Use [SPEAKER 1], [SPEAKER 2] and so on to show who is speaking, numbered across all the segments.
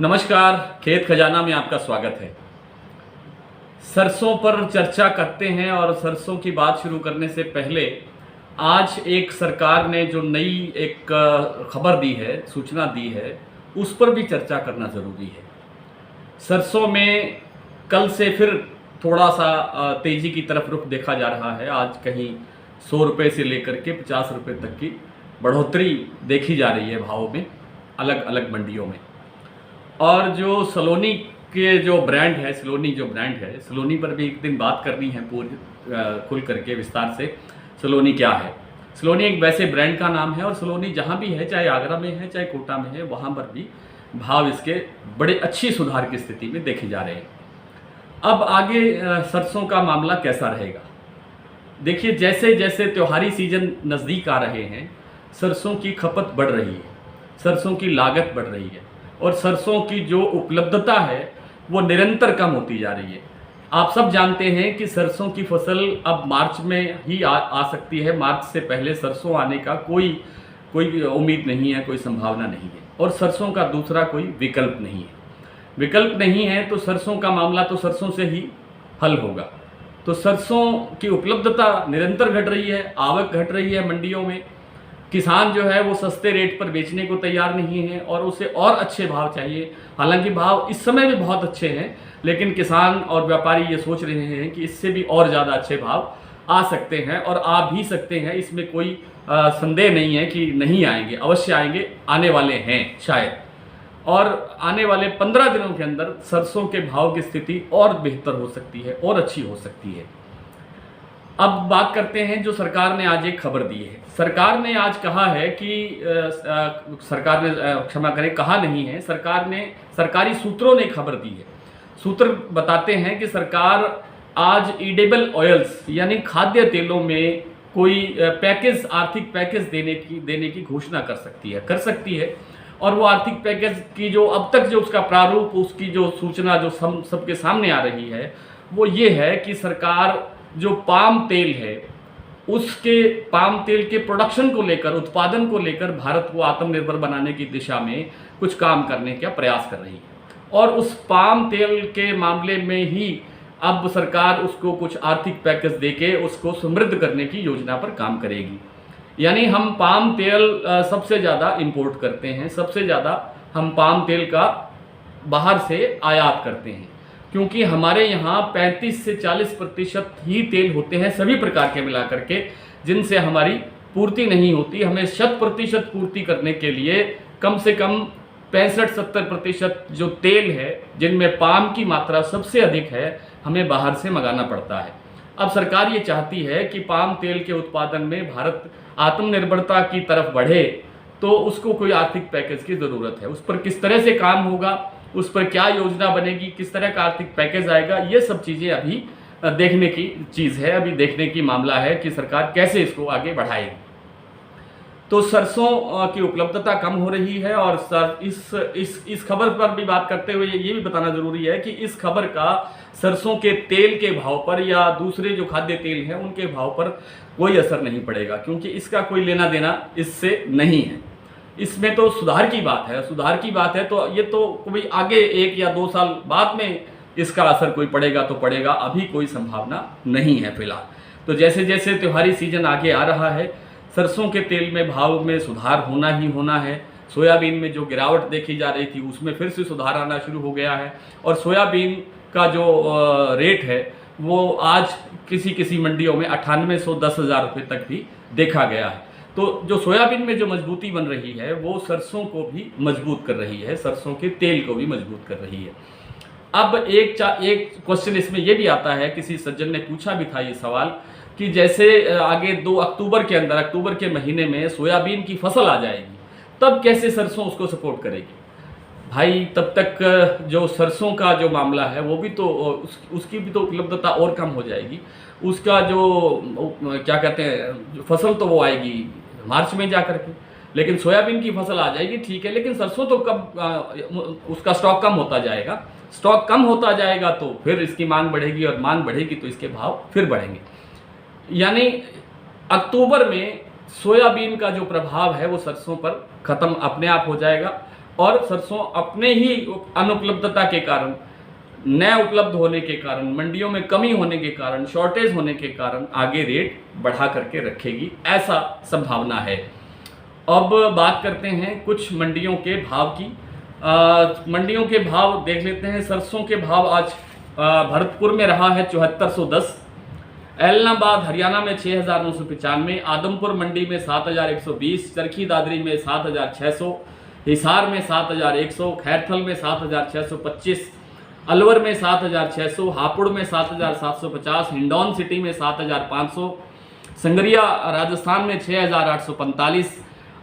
[SPEAKER 1] नमस्कार, खेत खजाना में आपका स्वागत है। सरसों पर चर्चा करते हैं और सरसों की बात शुरू करने से पहले आज एक सरकार ने जो नई एक खबर दी है, सूचना दी है, उस पर भी चर्चा करना ज़रूरी है। सरसों में कल से फिर थोड़ा सा तेज़ी की तरफ रुख देखा जा रहा है। आज कहीं 100 रुपये से लेकर के 50 रुपये तक की बढ़ोतरी देखी जा रही है भावों में, अलग अलग मंडियों में। और जो सलोनी के जो ब्रांड है, सलोनी पर भी एक दिन बात करनी है पूरी खुल करके विस्तार से। सलोनी क्या है? सलोनी एक वैसे ब्रांड का नाम है और सलोनी जहाँ भी है, चाहे आगरा में है चाहे कोटा में है, वहाँ पर भी भाव इसके बड़े अच्छी सुधार की स्थिति में देखे जा रहे हैं। अब आगे सरसों का मामला कैसा रहेगा? देखिए, जैसे जैसे त्योहारी सीजन नज़दीक आ रहे हैं, सरसों की खपत बढ़ रही है, सरसों की लागत बढ़ रही है और सरसों की जो उपलब्धता है वो निरंतर कम होती जा रही है। आप सब जानते हैं कि सरसों की फसल अब मार्च में ही आ सकती है। मार्च से पहले सरसों आने का कोई उम्मीद नहीं है, कोई संभावना नहीं है और सरसों का दूसरा कोई विकल्प नहीं है। तो सरसों का मामला तो सरसों से ही हल होगा। तो सरसों की उपलब्धता निरंतर घट रही है, आवक घट रही है मंडियों में। किसान जो है वो सस्ते रेट पर बेचने को तैयार नहीं है और उसे और अच्छे भाव चाहिए। हालांकि भाव इस समय भी बहुत अच्छे हैं, लेकिन किसान और व्यापारी ये सोच रहे हैं कि इससे भी और ज़्यादा अच्छे भाव आ सकते हैं और आ भी सकते हैं। इसमें कोई संदेह नहीं है कि नहीं आएंगे, अवश्य आएंगे, आने वाले हैं शायद। और आने वाले 15 दिनों के अंदर सरसों के भाव की स्थिति और बेहतर हो सकती है और अच्छी हो सकती है। अब बात करते हैं जो सरकार ने आज एक खबर दी है। सरकार ने आज कहा है कि सरकार ने क्षमा करें, कहा नहीं है, सरकार ने सरकारी सूत्रों ने खबर दी है। सूत्र बताते हैं कि सरकार आज ईडेबल ऑयल्स यानी खाद्य तेलों में कोई पैकेज, आर्थिक पैकेज देने की घोषणा कर सकती है। और वो आर्थिक पैकेज की जो अब तक जो उसका प्रारूप, उसकी जो सूचना जो सबके सामने आ रही है वो ये है कि सरकार जो पाम तेल है, उसके पाम तेल के प्रोडक्शन को लेकर, उत्पादन को लेकर भारत को आत्मनिर्भर बनाने की दिशा में कुछ काम करने का प्रयास कर रही है। और उस पाम तेल के मामले में ही अब सरकार उसको कुछ आर्थिक पैकेज देके उसको समृद्ध करने की योजना पर काम करेगी। यानी हम पाम तेल सबसे ज़्यादा इंपोर्ट करते हैं, सबसे ज़्यादा हम पाम तेल का बाहर से आयात करते हैं, क्योंकि हमारे यहाँ 35 से 40% ही तेल होते हैं सभी प्रकार के मिलाकर के, जिनसे हमारी पूर्ति नहीं होती। हमें 100% पूर्ति करने के लिए कम से कम 65-70% जो तेल है, जिनमें पाम की मात्रा सबसे अधिक है, हमें बाहर से मंगाना पड़ता है। अब सरकार ये चाहती है कि पाम तेल के उत्पादन में भारत आत्मनिर्भरता की तरफ बढ़े, तो उसको कोई आर्थिक पैकेज की ज़रूरत है। उस पर किस तरह से काम होगा, उस पर क्या योजना बनेगी, किस तरह का आर्थिक पैकेज आएगा, ये सब चीज़ें अभी देखने की चीज़ है, अभी देखने की मामला है कि सरकार कैसे इसको आगे बढ़ाएगी। तो सरसों की उपलब्धता कम हो रही है और इस खबर पर भी बात करते हुए ये भी बताना ज़रूरी है कि इस खबर का सरसों के तेल के भाव पर या दूसरे जो खाद्य तेल हैं उनके भाव पर कोई असर नहीं पड़ेगा, क्योंकि इसका कोई लेना देना इससे नहीं है। इसमें तो सुधार की बात है, तो ये तो कोई आगे 1 या 2 साल बाद में इसका असर कोई पड़ेगा तो पड़ेगा, अभी कोई संभावना नहीं है फिलहाल। तो जैसे जैसे त्योहारी सीजन आगे आ रहा है, सरसों के तेल में भाव में सुधार होना ही होना है। सोयाबीन में जो गिरावट देखी जा रही थी उसमें फिर से सुधार आना शुरू हो गया है और सोयाबीन का जो रेट है वो आज किसी मंडियों में 9810,000 रुपये तक भी देखा गया है। तो जो सोयाबीन में जो मजबूती बन रही है वो सरसों को भी मजबूत कर रही है, सरसों के तेल को भी मजबूत कर रही है। अब एक क्वेश्चन इसमें यह भी आता है, किसी सज्जन ने पूछा भी था ये सवाल कि जैसे आगे 2 अक्टूबर के अंदर, अक्टूबर के महीने में सोयाबीन की फसल आ जाएगी, तब कैसे सरसों उसको सपोर्ट करेगी? भाई, तब तक जो सरसों का जो मामला है वो भी तो उसकी भी तो उपलब्धता और कम हो जाएगी। उसका जो क्या कहते हैं, फसल तो वो आएगी मार्च में जा करके, लेकिन सोयाबीन की फसल आ जाएगी, ठीक है, लेकिन सरसों तो कब उसका स्टॉक कम होता जाएगा। स्टॉक कम होता जाएगा तो फिर इसकी मांग बढ़ेगी और मांग बढ़ेगी तो इसके भाव फिर बढ़ेंगे। यानी अक्टूबर में सोयाबीन का जो प्रभाव है वो सरसों पर खत्म अपने आप हो जाएगा और सरसों अपने ही अनुपलब्धता के कारण, न उपलब्ध होने के कारण, मंडियों में कमी होने के कारण, शॉर्टेज होने के कारण आगे रेट बढ़ा करके रखेगी, ऐसा संभावना है। अब बात करते हैं कुछ मंडियों के भाव की। मंडियों के भाव देख लेते हैं। सरसों के भाव आज भरतपुर में रहा है 7410, एलनाबाद हरियाणा में 6995, आदमपुर मंडी में 7120, चरखी दादरी में 7600, हिसार में 7100, खैरथल में 7625, अलवर में 7600, हापुड़ में 7750, हिंडौन सिटी में 7500, संगरिया राजस्थान में 6845,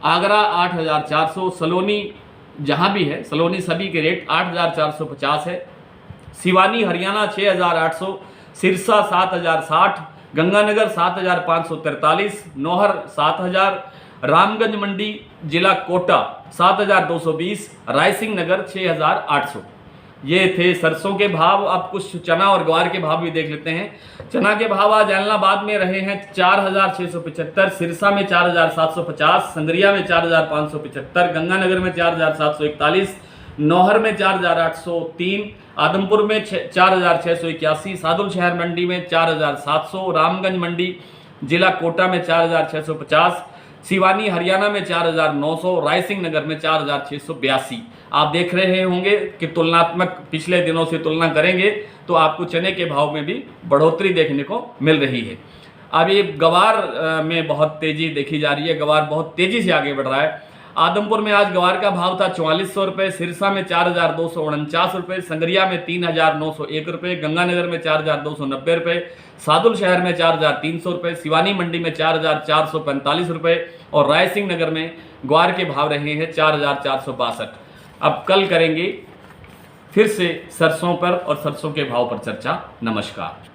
[SPEAKER 1] आगरा 8400, सलोनी जहां भी है, सलोनी सभी के रेट 8450 है, सिवानी हरियाणा 6800, सिरसा 7060, गंगानगर 7543, नौहर 7000, रामगंज मंडी जिला कोटा 7220, रायसिंह नगर 6800। ये थे सरसों के भाव। अब कुछ चना और ग्वार के भाव भी देख लेते हैं। चना के भाव आज एलनाबाद में रहे हैं 4675, सिरसा में 4750, संगरिया में 4575, गंगानगर में 4741, नौहर में 4803, आदमपुर में 4681, सादुल शहर मंडी में 4700, रामगंज मंडी जिला कोटा में 4650, सिवानी हरियाणा में 4900, रायसिंह नगर में 4682। आप देख रहे होंगे कि तुलनात्मक पिछले दिनों से तुलना करेंगे तो आपको चने के भाव में भी बढ़ोतरी देखने को मिल रही है। अब ये गवार में बहुत तेजी देखी जा रही है, गवार बहुत तेजी से आगे बढ़ रहा है। आदमपुर में आज गवार का भाव था 4400 रुपये, सिरसा में 4249 रुपये, संगरिया में 3901 रुपये, गंगानगर में 4290 रुपये, सादुल शहर में 4300 रुपये, सिवानी मंडी में 4445 रुपये और रायसिंह नगर में ग्वार के भाव रहे हैं 4462। अब कल करेंगे फिर से सरसों पर और सरसों के भाव पर चर्चा। नमस्कार।